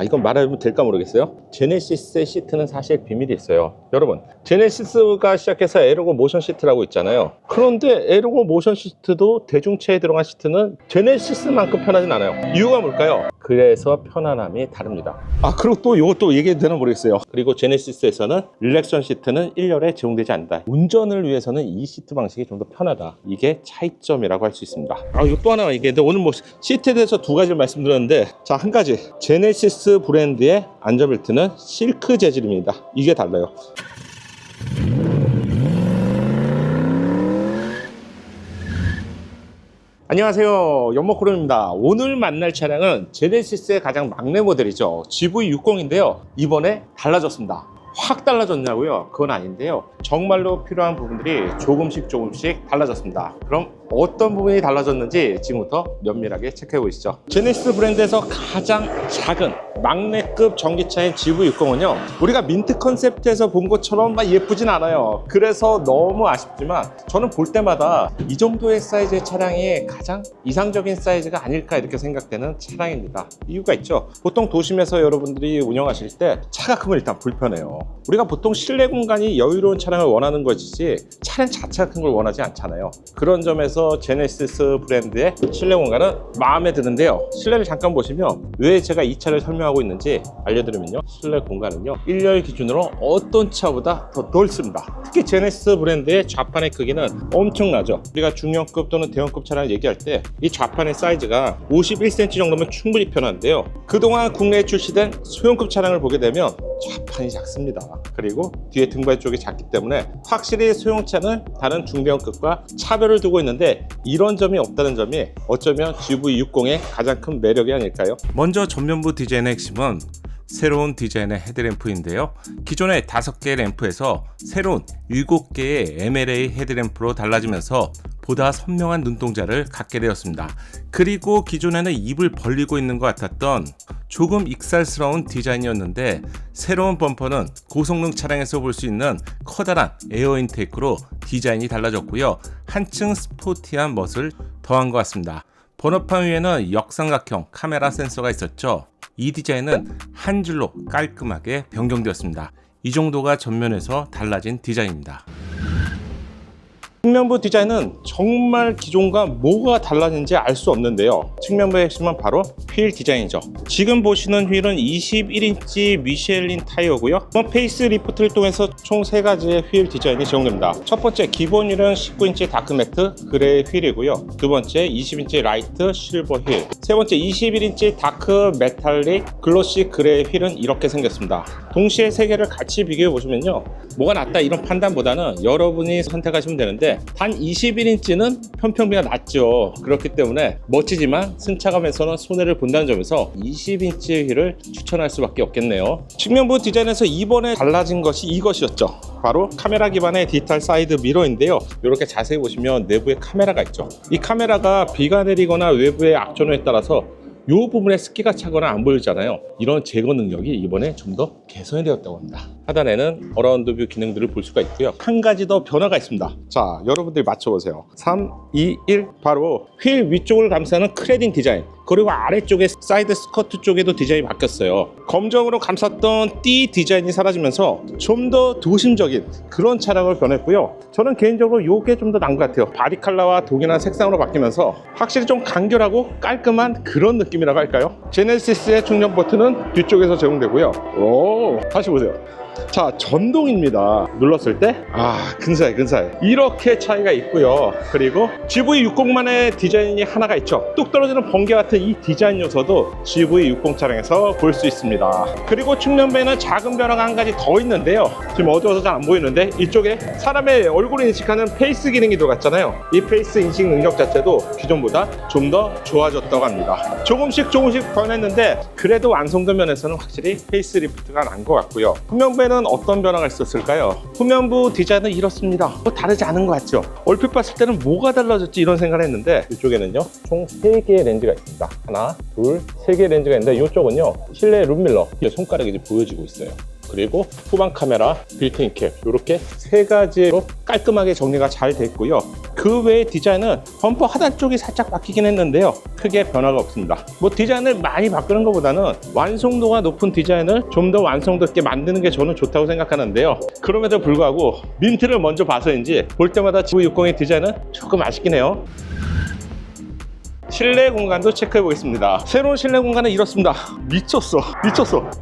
이건 말하면 될까 모르겠어요. 제네시스의 시트는 사실 비밀이 있어요. 여러분, 제네시스가 시작해서 에르고 모션 시트라고 있잖아요. 그런데 에르고 모션 시트도 대중차에 들어간 시트는 제네시스만큼 편하진 않아요. 이유가 뭘까요? 그래서 편안함이 다릅니다. 그리고 또 이것도 얘기해도 되나 모르겠어요. 그리고 제네시스에서는 릴렉션 시트는 1열에 제공되지 않는다. 운전을 위해서는 이 시트 방식이 좀 더 편하다. 이게 차이점이라고 할 수 있습니다. 이거 또 하나 얘기했는데, 오늘 뭐 시트에 대해서 두 가지를 말씀드렸는데, 자, 한 가지. 제네시스 브랜드의 안전벨트는 실크 재질입니다. 이게 달라요. 안녕하세요, 연목구름입니다. 오늘 만날 차량은 제네시스의 가장 막내 모델이죠. GV60인데요 이번에 달라졌습니다. 확 달라졌냐고요? 그건 아닌데요, 정말로 필요한 부분들이 조금씩 달라졌습니다. 그럼 어떤 부분이 달라졌는지 지금부터 면밀하게 체크해 보시죠. 제네시스 브랜드에서 가장 작은 막내급 전기차인 GV60은요, 우리가 민트 컨셉트에서 본 것처럼 막 예쁘진 않아요. 그래서 너무 아쉽지만 저는 볼 때마다 이 정도의 사이즈의 차량이 가장 이상적인 사이즈가 아닐까 이렇게 생각되는 차량입니다. 이유가 있죠. 보통 도심에서 여러분들이 운영하실 때 차가 크면 일단 불편해요. 우리가 보통 실내 공간이 여유로운 차량을 원하는 것이지 차량 자체가 큰 걸 원하지 않잖아요. 그런 점에서 제네시스 브랜드의 실내 공간은 마음에 드는데요, 실내를 잠깐 보시면 왜 제가 이 차를 설명하고 있는지 알려드리면요, 실내 공간은요 1열 기준으로 어떤 차보다 더 넓습니다. 특히 제네시스 브랜드의 좌판의 크기는 엄청나죠. 우리가 중형급 또는 대형급 차량을 얘기할 때 이 좌판의 사이즈가 51cm 정도면 충분히 편한데요, 그동안 국내에 출시된 소형급 차량을 보게 되면 좌판이 작습니다. 그리고 뒤에 등받이 쪽이 작기 때문에 확실히 소형차는 다른 중대형급과 차별을 두고 있는데, 이런 점이 없다는 점이 어쩌면 GV60의 가장 큰 매력이 아닐까요? 먼저 전면부 디자인의 핵심은 새로운 디자인의 헤드램프인데요, 기존의 5개의 램프에서 새로운 7개의 MLA 헤드램프로 달라지면서 보다 선명한 눈동자를 갖게 되었습니다. 그리고 기존에는 입을 벌리고 있는 것 같았던 조금 익살스러운 디자인이었는데, 새로운 범퍼는 고성능 차량에서 볼 수 있는 커다란 에어 인테이크로 디자인이 달라졌고요, 한층 스포티한 멋을 더한 것 같습니다. 번호판 위에는 역삼각형 카메라 센서가 있었죠. 이 디자인은 한 줄로 깔끔하게 변경되었습니다. 이 정도가 전면에서 달라진 디자인입니다. 측면부 디자인은 정말 기존과 뭐가 달라진지 알 수 없는데요, 측면부의 핵심은 바로 휠 디자인이죠. 지금 보시는 휠은 21인치 미쉐린 타이어고요, 페이스 리프트를 통해서 총 3가지의 휠 디자인이 제공됩니다. 첫 번째 기본 휠은 19인치 다크매트 그레이 휠이고요, 두 번째 20인치 라이트 실버 휠, 세 번째 21인치 다크 메탈릭 글로시 그레이 휠은 이렇게 생겼습니다. 동시에 3개를 같이 비교해 보시면요, 뭐가 낫다 이런 판단보다는 여러분이 선택하시면 되는데, 단 21인치는 편평비가 낮죠. 그렇기 때문에 멋지지만 승차감에서는 손해를 본다는 점에서 20인치 휠을 추천할 수밖에 없겠네요. 측면부 디자인에서 이번에 달라진 것이 이것이었죠. 바로 카메라 기반의 디지털 사이드 미러인데요, 이렇게 자세히 보시면 내부에 카메라가 있죠. 이 카메라가 비가 내리거나 외부의 악천후에 따라서 이 부분에 습기가 차거나 안 보이잖아요. 이런 제거 능력이 이번에 좀 더 개선이 되었다고 합니다. 하단에는 어라운드 뷰 기능들을 볼 수가 있고요, 한 가지 더 변화가 있습니다. 자, 여러분들이 맞춰보세요. 3, 2, 1 바로 휠 위쪽을 감싸는 크레딩 디자인, 그리고 아래쪽에 사이드 스커트 쪽에도 디자인이 바뀌었어요. 검정으로 감쌌던 띠 디자인이 사라지면서 좀 더 도심적인 그런 차량을 변했고요, 저는 개인적으로 이게 좀 더 나은 것 같아요. 바디 컬러와 동일한 색상으로 바뀌면서 확실히 좀 간결하고 깔끔한 그런 느낌이라고 할까요? 제네시스의 충전 버튼은 뒤쪽에서 제공되고요, 다시 보세요. 자, 전동입니다. 눌렀을 때 근사해 이렇게 차이가 있고요. 그리고 GV60만의 디자인이 하나가 있죠. 뚝 떨어지는 번개 같은 이 디자인 요소도 GV60 차량에서 볼 수 있습니다. 그리고 측면부에는 작은 변화가 한 가지 더 있는데요, 지금 어두워서 잘 안 보이는데 이쪽에 사람의 얼굴을 인식하는 페이스 기능이 들어갔잖아요. 이 페이스 인식 능력 자체도 기존보다 좀 더 좋아졌다고 합니다. 조금씩 변했는데 그래도 완성도 면에서는 확실히 페이스 리프트가 난 것 같고요. 후면부에는 어떤 변화가 있었을까요? 후면부 디자인은 이렇습니다. 다르지 않은 것 같죠? 얼핏 봤을 때는 뭐가 달라졌지 이런 생각을 했는데, 이쪽에는요 총 3개의 렌즈가 있습니다. 하나, 둘, 3개의 렌즈가 있는데, 이쪽은요 실내 룸밀러, 손가락이 이제 보여지고 있어요. 그리고 후방 카메라, 빌트인 캡 이렇게 세 가지로 깔끔하게 정리가 잘 됐고요. 그 외의 디자인은 범퍼 하단 쪽이 살짝 바뀌긴 했는데요, 크게 변화가 없습니다. 뭐 디자인을 많이 바꾸는 것보다는 완성도가 높은 디자인을 좀 더 완성도 있게 만드는 게 저는 좋다고 생각하는데요, 그럼에도 불구하고 민트를 먼저 봐서인지 볼 때마다 GV60의 디자인은 조금 아쉽긴 해요. 실내 공간도 체크해 보겠습니다. 새로운 실내 공간은 이렇습니다. 미쳤어.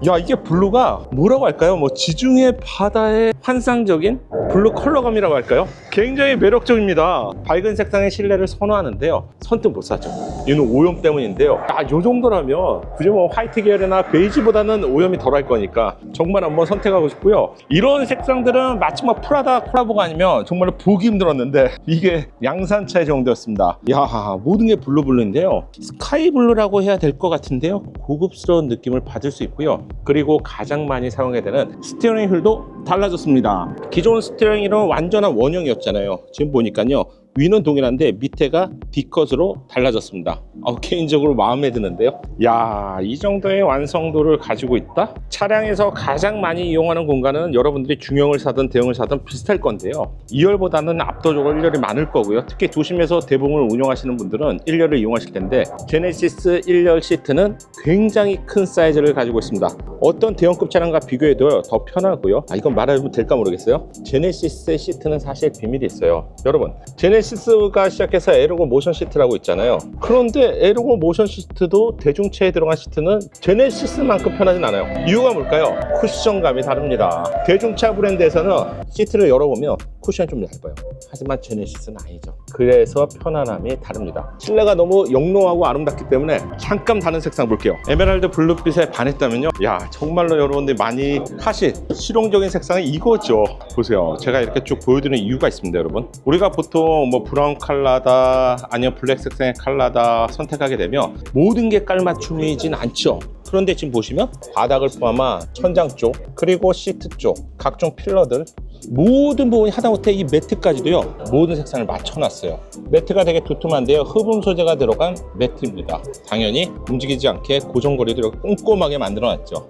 야, 이게 블루가 뭐라고 할까요? 뭐 지중해 바다의 환상적인 블루 컬러감이라고 할까요? 굉장히 매력적입니다. 밝은 색상의 실내를 선호하는데요, 선뜻 못 사죠. 이는 오염 때문인데요, 요 정도라면 굳이 뭐 화이트 계열이나 베이지보다는 오염이 덜할 거니까 정말 한번 선택하고 싶고요. 이런 색상들은 마치 뭐 프라다 콜라보가 아니면 정말로 보기 힘들었는데 이게 양산차의 정도였습니다. 야, 모든 게 블루인데요, 스카이 블루라고 해야 될 것 같은데요, 고급스러운 느낌을 받을 수 있고요. 그리고 가장 많이 사용해야 되는 스티어링 휠도 달라졌습니다. 기존 스티어링 휠은 완전한 원형이었잖아요. 지금 보니까요, 위는 동일한데 밑에가 B컷으로 달라졌습니다. 개인적으로 마음에 드는데요. 야, 이 정도의 완성도를 가지고 있다? 차량에서 가장 많이 이용하는 공간은 여러분들이 중형을 사든 대형을 사든 비슷할 건데요, 2열보다는 압도적으로 1열이 많을 거고요. 특히 도심에서 대봉을 운영하시는 분들은 1열을 이용하실 텐데, 제네시스 1열 시트는 굉장히 큰 사이즈를 가지고 있습니다. 어떤 대형급 차량과 비교해도 더 편하고요. 이건 말하면 될까 모르겠어요. 제네시스의 시트는 사실 비밀이 있어요. 여러분, 제네시스가 시작해서 에르고 모션 시트라고 있잖아요. 그런데 에르고 모션 시트도 대중차에 들어간 시트는 제네시스만큼 편하진 않아요. 이유가 뭘까요? 쿠션감이 다릅니다. 대중차 브랜드에서는 시트를 열어보면 쿠션이 좀 얇아요. 하지만 제네시스는 아니죠. 그래서 편안함이 다릅니다. 실내가 너무 영롱하고 아름답기 때문에 잠깐 다른 색상 볼게요. 에메랄드 블루빛에 반했다면요, 야, 정말로 여러분들이 많이 하실 실용적인 색상은 이거죠. 보세요. 제가 이렇게 쭉 보여드리는 이유가 있습니다. 여러분, 우리가 보통 뭐 브라운 컬러다 아니면 블랙 색상의 컬러다 선택하게 되면 모든 게 깔맞춤이진 않죠. 그런데 지금 보시면 바닥을 포함한 천장 쪽, 그리고 시트 쪽, 각종 필러들, 모든 부분이 하다못해 이 매트까지도요, 모든 색상을 맞춰놨어요. 매트가 되게 두툼한데요, 흡음 소재가 들어간 매트입니다. 당연히 움직이지 않게 고정거리도 이렇게 꼼꼼하게 만들어놨죠.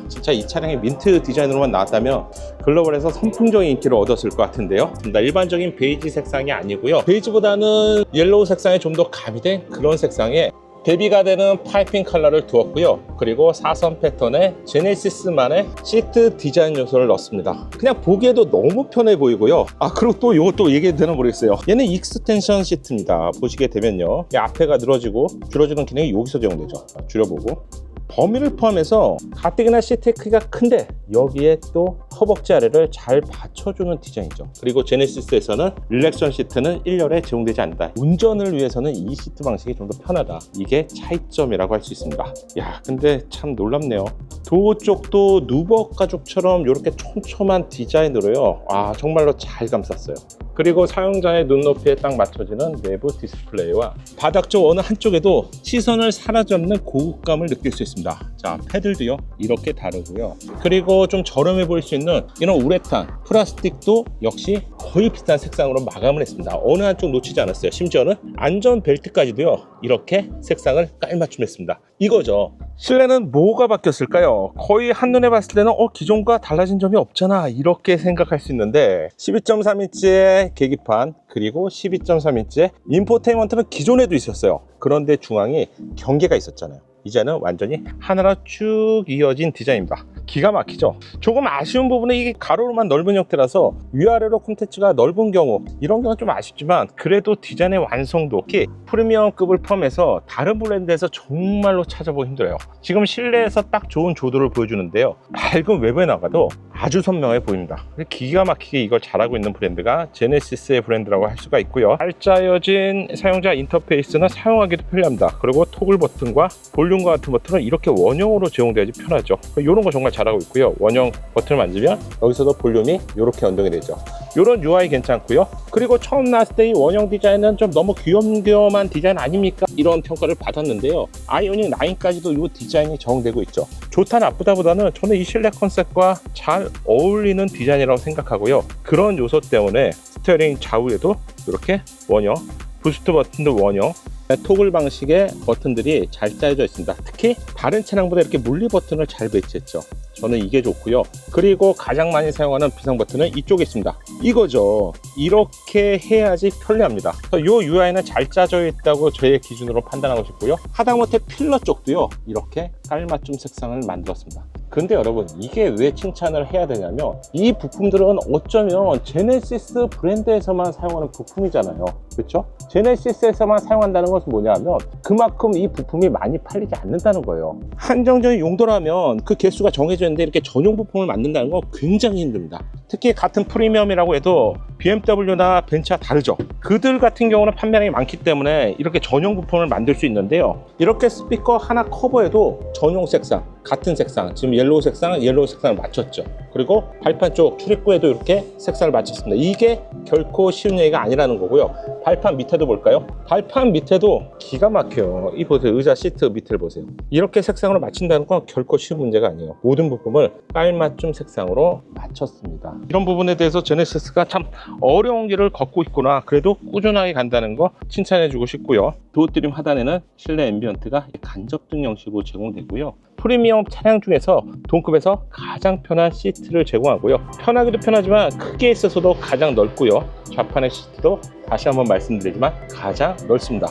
진짜 이 차량이 민트 디자인으로만 나왔다면 글로벌에서 선풍적인 인기를 얻었을 것 같은데요, 일반적인 베이지 색상이 아니고요, 베이지보다는 옐로우 색상에 좀 더 가미된 그런 색상에 대비가 되는 파이핑 컬러를 두었고요. 그리고 사선 패턴에 제네시스만의 시트 디자인 요소를 넣었습니다. 그냥 보기에도 너무 편해 보이고요. 그리고 또 이것도 얘기해도 되나 모르겠어요. 얘는 익스텐션 시트입니다. 보시게 되면요, 이 앞에가 늘어지고 줄어지는 기능이 여기서 제공되죠. 줄여보고, 범위를 포함해서 가뜩이나 시트의 크기가 큰데 여기에 또 허벅지 아래를 잘 받쳐주는 디자인이죠. 그리고 제네시스에서는 릴렉션 시트는 1열에 제공되지 않는다. 운전을 위해서는 이 시트 방식이 좀 더 편하다. 이게 차이점이라고 할 수 있습니다. 야, 근데 참 놀랍네요. 도어 쪽도 누벅 가죽처럼 이렇게 촘촘한 디자인으로요, 정말로 잘 감쌌어요. 그리고 사용자의 눈높이에 딱 맞춰지는 내부 디스플레이와 바닥 쪽 어느 한쪽에도 시선을 사로잡는 고급감을 느낄 수 있습니다. 자, 패들도요, 이렇게 다르고요. 그리고 좀 저렴해 보일 수 있는 이런 우레탄 플라스틱도 역시 거의 비슷한 색상으로 마감을 했습니다. 어느 한쪽 놓치지 않았어요. 심지어는 안전벨트까지도요, 이렇게 색상을 깔맞춤했습니다. 이거죠. 실내는 뭐가 바뀌었을까요? 거의 한눈에 봤을 때는 기존과 달라진 점이 없잖아, 이렇게 생각할 수 있는데, 12.3인치의 계기판, 그리고 12.3인치의 인포테인먼트는 기존에도 있었어요. 그런데 중앙에 경계가 있었잖아요. 이제는 완전히 하나로 쭉 이어진 디자인입니다. 기가 막히죠. 조금 아쉬운 부분은 이게 가로로만 넓은 형태라서 위아래로 콘텐츠가 넓은 경우, 이런 경우는 좀 아쉽지만 그래도 디자인의 완성도, 특히 프리미엄급을 포함해서 다른 브랜드에서 정말로 찾아보기 힘들어요. 지금 실내에서 딱 좋은 조도를 보여주는데요, 밝은 외부에 나가도 아주 선명해 보입니다. 기가 막히게 이걸 잘하고 있는 브랜드가 제네시스의 브랜드라고 할 수가 있고요. 알짜여진 사용자 인터페이스는 사용하기도 편리합니다. 그리고 토글 버튼과 볼륨과 같은 버튼은 이렇게 원형으로 제공되어야지 편하죠. 이런 거 정말 잘하고 있고요. 원형 버튼을 만지면 여기서도 볼륨이 이렇게 연동이 되죠. 이런 UI 괜찮고요. 그리고 처음 나왔을 때 이 원형 디자인은 좀 너무 귀염귀염한 디자인 아닙니까? 이런 평가를 받았는데요, 아이오닉 9까지도 이 디자인이 적용되고 있죠. 좋다 나쁘다 보다는 저는 이 실내 컨셉과 잘 어울리는 디자인이라고 생각하고요. 그런 요소 때문에 스티어링 좌우에도 이렇게 원형, 부스트 버튼도 원형, 토글 방식의 버튼들이 잘 짜여져 있습니다. 특히 다른 차량보다 이렇게 물리 버튼을 잘 배치했죠. 저는 이게 좋고요. 그리고 가장 많이 사용하는 비상 버튼은 이쪽에 있습니다. 이거죠. 이렇게 해야지 편리합니다. 이 UI는 잘 짜져 있다고 저의 기준으로 판단하고 싶고요. 하다못해 필러 쪽도요, 이렇게 깔맞춤 색상을 만들었습니다. 근데 여러분, 이게 왜 칭찬을 해야 되냐면, 이 부품들은 어쩌면 제네시스 브랜드에서만 사용하는 부품이잖아요. 그렇죠? 제네시스에서만 사용한다는 것은 뭐냐면, 그만큼 이 부품이 많이 팔리지 않는다는 거예요. 한정적인 용도라면 그 개수가 정해져 있는데, 이렇게 전용 부품을 만든다는 건 굉장히 힘듭니다. 특히 같은 프리미엄이라고 해도 BMW나 벤츠와 다르죠. 그들 같은 경우는 판매량이 많기 때문에 이렇게 전용 부품을 만들 수 있는데요, 이렇게 스피커 하나 커버에도 전용 색상, 같은 색상, 지금 옐로우 색상을 맞췄죠. 그리고 발판 쪽 출입구에도 이렇게 색상을 맞췄습니다. 이게 결코 쉬운 얘기가 아니라는 거고요. 발판 밑에도 볼까요? 발판 밑에도 기가 막혀요. 이 보세요. 의자 시트 밑을 보세요. 이렇게 색상으로 맞춘다는 건 결코 쉬운 문제가 아니에요. 모든 부품을 깔맞춤 색상으로 맞췄습니다. 이런 부분에 대해서 제네시스가 참 어려운 길을 걷고 있구나, 그래도 꾸준하게 간다는 거 칭찬해주고 싶고요. 도어트림 하단에는 실내 앰비언트가 간접등 형식으로 제공되고요. 프리미엄 차량 중에서 동급에서 가장 편한 시트를 제공하고요. 편하기도 편하지만 크기에 있어서도 가장 넓고요. 좌판의 시트도 다시 한번 말씀드리지만 가장 넓습니다.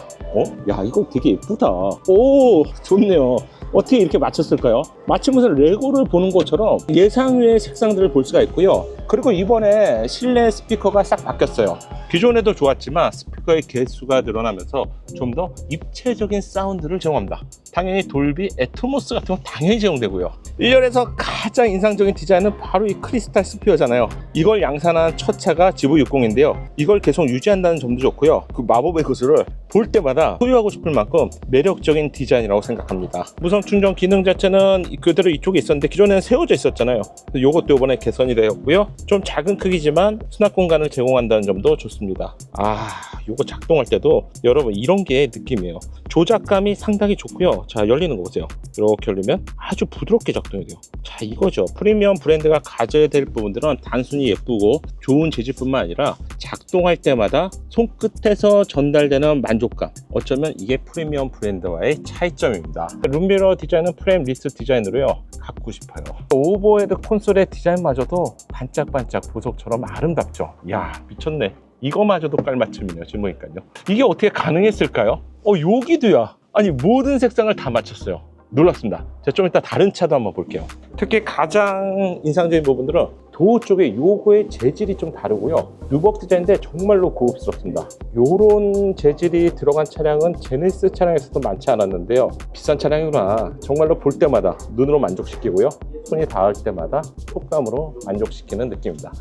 야, 이거 되게 예쁘다. 오, 좋네요. 어떻게 이렇게 맞췄을까요? 마치 무슨 레고를 보는 것처럼 예상외의 색상들을 볼 수가 있고요. 그리고 이번에 실내 스피커가 싹 바뀌었어요. 기존에도 좋았지만 스피커의 개수가 늘어나면서 좀 더 입체적인 사운드를 제공합니다. 당연히 돌비 애트모스 같은 건 당연히 제공되고요. 1열에서 가장 인상적인 디자인은 바로 이 크리스탈 스피어잖아요. 이걸 양산한 첫 차가 GV60인데요. 이걸 계속 유지한다는 점도 좋고요. 그 마법의 구슬을 볼 때마다 소유하고 싶을 만큼 매력적인 디자인이라고 생각합니다. 무선 충전 기능 자체는 그대로 이쪽에 있었는데 기존에는 세워져 있었잖아요. 이것도 이번에 개선이 되었고요. 좀 작은 크기지만 수납 공간을 제공한다는 점도 좋습니다. 이거 작동할 때도 여러분 이런 게 느낌이에요. 조작감이 상당히 좋고요. 자, 열리는 거 보세요. 이렇게 열리면 아주 부드럽게 작동이 돼요. 자, 이거죠. 프리미엄 브랜드가 가져야 될 부분들은 단순히 예쁘고 좋은 재질뿐만 아니라 작동할 때마다 손끝에서 전달되는 만족감, 어쩌면 이게 프리미엄 브랜드와의 차이점입니다. 룸미러 디자인은 프레임 리스트 디자인으로요, 갖고 싶어요. 오버헤드 콘솔의 디자인마저도 반짝반짝 보석처럼 아름답죠. 이야, 미쳤네. 이거마저도 깔맞춤이네요. 지금 보니까요. 이게 어떻게 가능했을까요? 여기도야. 아니, 모든 색상을 다 맞췄어요. 놀랍습니다. 자, 좀 이따 다른 차도 한번 볼게요. 특히 가장 인상적인 부분들은 도어 쪽에 요거의 재질이 좀 다르고요. 누벅 디자인인데 정말로 고급스럽습니다. 요런 재질이 들어간 차량은 제네시스 차량에서도 많지 않았는데요. 비싼 차량이구나. 정말로 볼 때마다 눈으로 만족시키고요. 손이 닿을 때마다 촉감으로 만족시키는 느낌입니다.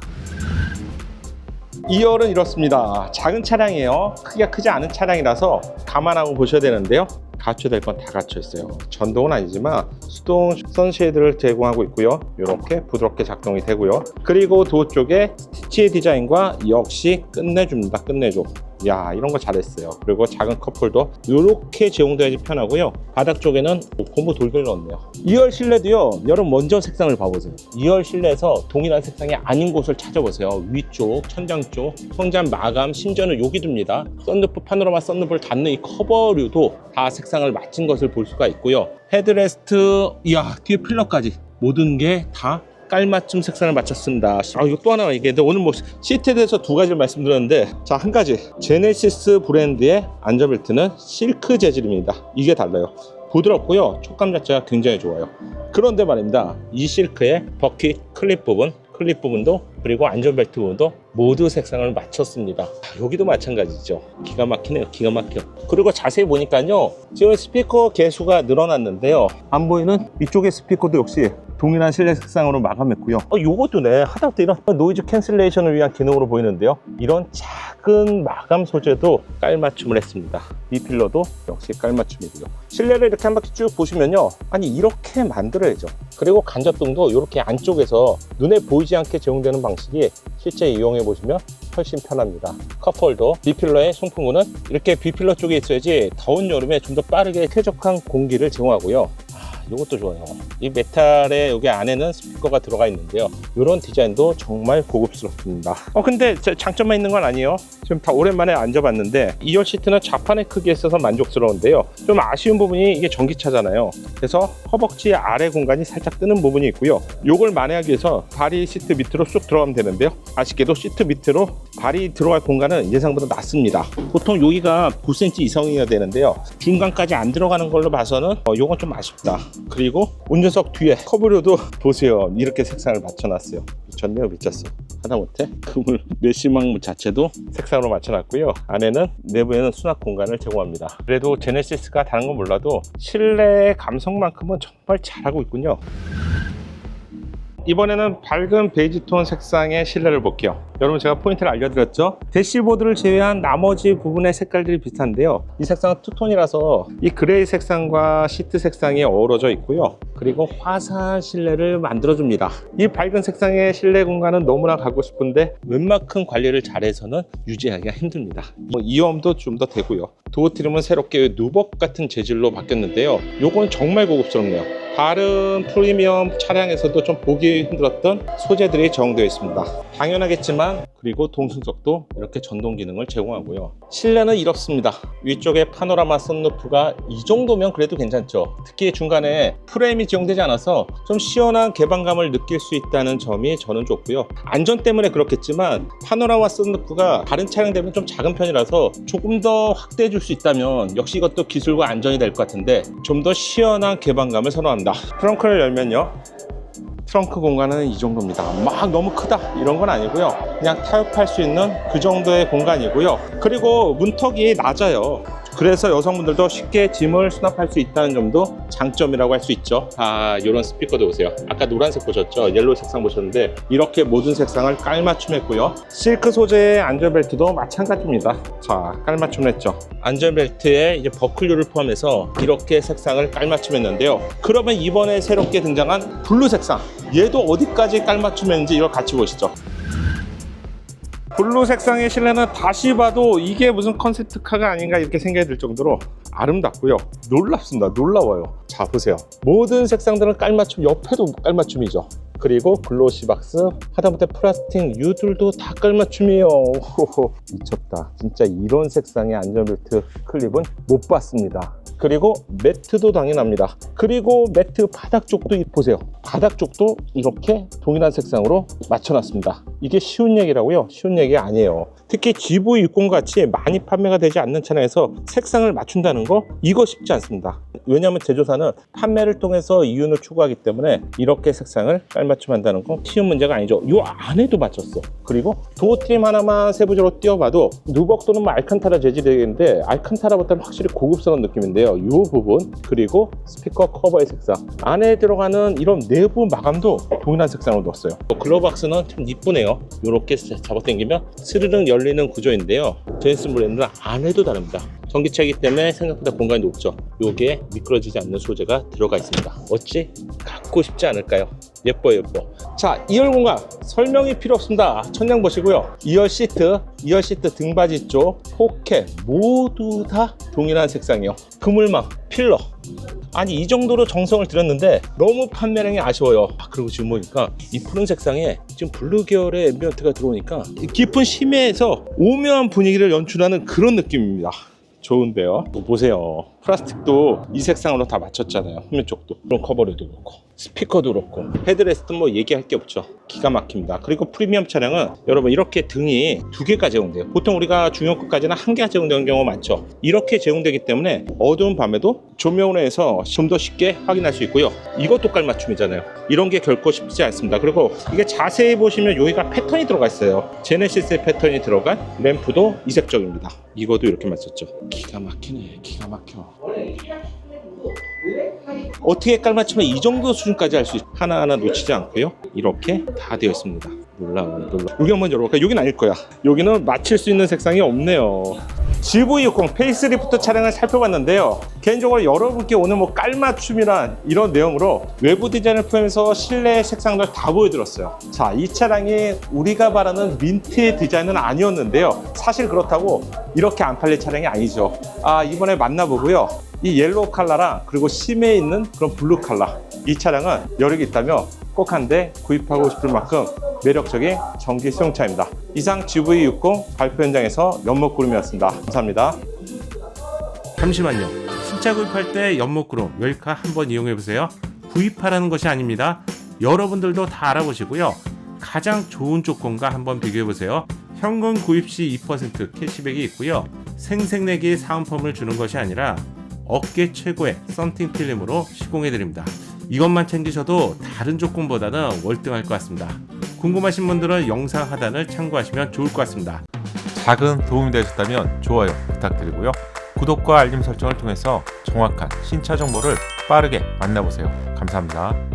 2열은 이렇습니다. 작은 차량이에요. 크기가 크지 않은 차량이라서 감안하고 보셔야 되는데요. 갖춰야 될 건 다 갖춰 있어요. 전동은 아니지만 수동 선쉐이드를 제공하고 있고요. 이렇게 부드럽게 작동이 되고요. 그리고 도어 쪽에 스티치의 디자인과 역시 끝내줍니다. 끝내줘. 야, 이런 거 잘했어요. 그리고 작은 컵홀더 이렇게 제공돼야지 편하고요. 바닥 쪽에는 고무 돌들 넣었네요. 2열 실내도요, 여러분 먼저 색상을 봐보세요. 2열 실내에서 동일한 색상이 아닌 곳을 찾아보세요. 위쪽, 천장 쪽, 성장 마감, 심지어는 여기 둡니다. 썬루프, 파노라마 썬루프를 닫는 이 커버류도 다 색상을 맞춘 것을 볼 수가 있고요. 헤드레스트, 이야, 뒤에 필러까지 모든 게 다 깔맞춤 색상을 맞췄습니다. 이거 또 하나 얘기했는데, 오늘 뭐 시트에 대해서 두 가지를 말씀드렸는데, 자, 한 가지. 제네시스 브랜드의 안전벨트는 실크 재질입니다. 이게 달라요. 부드럽고요. 촉감 자체가 굉장히 좋아요. 그런데 말입니다, 이 실크의 버킷 클립 부분도 그리고 안전벨트 부분도 모두 색상을 맞췄습니다. 여기도 마찬가지죠. 기가 막히네요. 기가 막혀. 그리고 자세히 보니까요, 지금 스피커 개수가 늘어났는데요, 안 보이는 이쪽의 스피커도 역시 동일한 실내 색상으로 마감했고요. 요것도 네, 하다못해 이런 노이즈 캔슬레이션을 위한 기능으로 보이는데요, 이런 작은 마감 소재도 깔맞춤을 했습니다. 이 필러도 역시 깔맞춤이고요. 실내를 이렇게 한 바퀴 쭉 보시면요, 아니 이렇게 만들어야죠. 그리고 간접등도 이렇게 안쪽에서 눈에 보이지 않게 제공되는 방식이 실제 이용해 보시면 훨씬 편합니다. 컵홀더, B필러의 송풍구는 이렇게 B필러 쪽에 있어야지 더운 여름에 좀 더 빠르게 쾌적한 공기를 제공하고요. 이것도 좋아요. 이 메탈의 여기 안에는 스피커가 들어가 있는데요, 이런 디자인도 정말 고급스럽습니다. 근데 장점만 있는 건 아니에요. 지금 다 오랜만에 앉아봤는데 2열 시트는 좌판의 크기에 있어서 만족스러운데요. 좀 아쉬운 부분이 이게 전기차잖아요. 그래서 허벅지 아래 공간이 살짝 뜨는 부분이 있고요. 요걸 만회하기 위해서 발이 시트 밑으로 쑥 들어가면 되는데요. 아쉽게도 시트 밑으로 발이 들어갈 공간은 예상보다 낮습니다. 보통 여기가 9cm 이상이어야 되는데요. 중간까지 안 들어가는 걸로 봐서는 요건 좀 아쉽다. 그리고 운전석 뒤에 커브류도 보세요. 이렇게 색상을 맞춰놨어요. 미쳤네요, 미쳤어. 하다못해 그물 메쉬망 자체도 색상으로 맞춰놨고요. 안에는 내부에는 수납 공간을 제공합니다. 그래도 제네시스가 다른 건 몰라도 실내 감성만큼은 정말 잘하고 있군요. 이번에는 밝은 베이지톤 색상의 실내를 볼게요. 여러분, 제가 포인트를 알려드렸죠? 대시보드를 제외한 나머지 부분의 색깔들이 비슷한데요. 이 색상은 투톤이라서 이 그레이 색상과 시트 색상이 어우러져 있고요. 그리고 화사한 실내를 만들어줍니다. 이 밝은 색상의 실내 공간은 너무나 가고 싶은데 웬만큼 관리를 잘해서는 유지하기가 힘듭니다. 이염도 좀 더 되고요. 도어 트림은 새롭게 누벅 같은 재질로 바뀌었는데요. 요건 정말 고급스럽네요. 다른 프리미엄 차량에서도 좀 보기 힘들었던 소재들이 적용되어 있습니다. 당연하겠지만, 그리고 동승석도 이렇게 전동 기능을 제공하고요. 실내는 이렇습니다. 위쪽에 파노라마 선루프가 이 정도면 그래도 괜찮죠. 특히 중간에 프레임이 적용되지 않아서 좀 시원한 개방감을 느낄 수 있다는 점이 저는 좋고요. 안전 때문에 그렇겠지만 파노라마 선루프가 다른 차량 대비 좀 작은 편이라서 조금 더 확대해 줄 수 있다면 역시 이것도 기술과 안전이 될 것 같은데 좀 더 시원한 개방감을 선호합니다. 트렁크를 열면요, 트렁크 공간은 이 정도입니다. 막 너무 크다 이런 건 아니고요. 그냥 타협할 수 있는 그 정도의 공간이고요. 그리고 문턱이 낮아요. 그래서 여성분들도 쉽게 짐을 수납할 수 있다는 점도 장점이라고 할 수 있죠. 이런 스피커도 보세요. 아까 노란색 보셨죠? 옐로우 색상 보셨는데 이렇게 모든 색상을 깔맞춤했고요. 실크 소재의 안전벨트도 마찬가지입니다. 자, 깔맞춤했죠. 안전벨트에 이제 버클류를 포함해서 이렇게 색상을 깔맞춤했는데요. 그러면 이번에 새롭게 등장한 블루 색상, 얘도 어디까지 깔맞춤했는지 이걸 같이 보시죠. 블루 색상의 실내는 다시 봐도 이게 무슨 컨셉트카가 아닌가 이렇게 생각이 들 정도로 아름답고요. 놀랍습니다. 놀라워요. 자, 보세요. 모든 색상들은 깔맞춤, 옆에도 깔맞춤이죠. 그리고 글로시 박스, 하다못해 플라스틱 유들도 다 깔맞춤이에요. 미쳤다. 진짜 이런 색상의 안전벨트 클립은 못 봤습니다. 그리고 매트도 당연합니다. 그리고 매트 바닥 쪽도 보세요. 바닥 쪽도 이렇게 동일한 색상으로 맞춰놨습니다. 이게 쉬운 얘기라고요? 쉬운 얘기 아니에요. 특히 GV60 같이 많이 판매가 되지 않는 차량에서 색상을 맞춘다는 거, 이거 쉽지 않습니다. 왜냐하면 제조사는 판매를 통해서 이윤을 추구하기 때문에 이렇게 색상을 깔맞춤한다는 건 쉬운 문제가 아니죠. 이 안에도 맞췄어. 그리고 도어 트림 하나만 세부적으로 띄워봐도 누벅 또는 알칸타라 재질이 되겠는데 알칸타라보다는 확실히 고급스러운 느낌인데요. 이 부분, 그리고 스피커 커버의 색상, 안에 들어가는 이런 내부 마감도 동일한 색상으로 넣었어요. 글로박스는 참 이쁘네요. 이렇게 잡아당기면 스르륵 열리는 구조인데요. 제네시스 브랜드는 안에도 다릅니다. 전기차이기 때문에 생각보다 공간이 높죠. 요게 미끄러지지 않는 소재가 들어가 있습니다. 어찌 갖고 싶지 않을까요? 예뻐 예뻐. 자, 2열 공간 설명이 필요 없습니다. 천장 보시고요. 2열 시트 등받이 쪽 포켓 모두 다 동일한 색상이요. 그물망, 필러. 아니, 이 정도로 정성을 들였는데 너무 판매량이 아쉬워요. 그리고 지금 보니까 이 푸른 색상에 지금 블루 계열의 앰비언트가 들어오니까 깊은 심해에서 오묘한 분위기를 연출하는 그런 느낌입니다. 좋은데요. 보세요. 플라스틱도 이 색상으로 다 맞췄잖아요. 후면 쪽도. 그런 커버리도 그렇고 스피커도 그렇고 헤드레스트는 뭐 얘기할 게 없죠. 기가 막힙니다. 그리고 프리미엄 차량은 여러분 이렇게 등이 2개가 제공돼요. 보통 우리가 중형급까지는 1개가 제공되는 경우가 많죠. 이렇게 제공되기 때문에 어두운 밤에도 조명으로 해서 좀 더 쉽게 확인할 수 있고요. 이것도 깔맞춤이잖아요. 이런 게 결코 쉽지 않습니다. 그리고 이게 자세히 보시면 여기가 패턴이 들어가 있어요. 제네시스의 패턴이 들어간 램프도 이색적입니다. 이것도 이렇게 맞췄죠. 기가 막히네. 기가 막혀. 어떻게 깔맞추면 이 정도 수준까지 할 수 있어요. 하나하나 놓치지 않고요. 이렇게 다 되어 있습니다. 놀라워. 여기 한번 열어볼까요? 여긴 아닐 거야. 여기는 맞출 수 있는 색상이 없네요. GV60 페이스리프트 차량을 살펴봤는데요. 개인적으로 여러분께 오늘 뭐 깔맞춤이란 이런 내용으로 외부 디자인을 포함해서 실내 색상들 다 보여드렸어요. 자, 이 차량이 우리가 바라는 민트의 디자인은 아니었는데요. 사실 그렇다고 이렇게 안 팔릴 차량이 아니죠. 이번에 만나보고요. 이 옐로우 컬러랑 그리고 심해 있는 그런 블루 컬러, 이 차량은 여력이 있다면 꼭 한 대 구입하고 싶을 만큼 매력적인 전기 수용차입니다. 이상 GV60 발표 현장에서 연목구름이었습니다. 감사합니다. 잠시만요. 신차 구입할 때 연목구름 웰카 한번 이용해보세요. 구입하라는 것이 아닙니다. 여러분들도 다 알아보시고요. 가장 좋은 조건과 한번 비교해보세요. 현금 구입 시 2% 캐시백이 있고요. 생색내기 사은품을 주는 것이 아니라 업계 최고의 썬팅 필름으로 시공해드립니다. 이것만 챙기셔도 다른 조건보다는 월등할 것 같습니다. 궁금하신 분들은 영상 하단을 참고하시면 좋을 것 같습니다. 작은 도움이 되셨다면 좋아요 부탁드리고요. 구독과 알림 설정을 통해서 정확한 신차 정보를 빠르게 만나보세요. 감사합니다.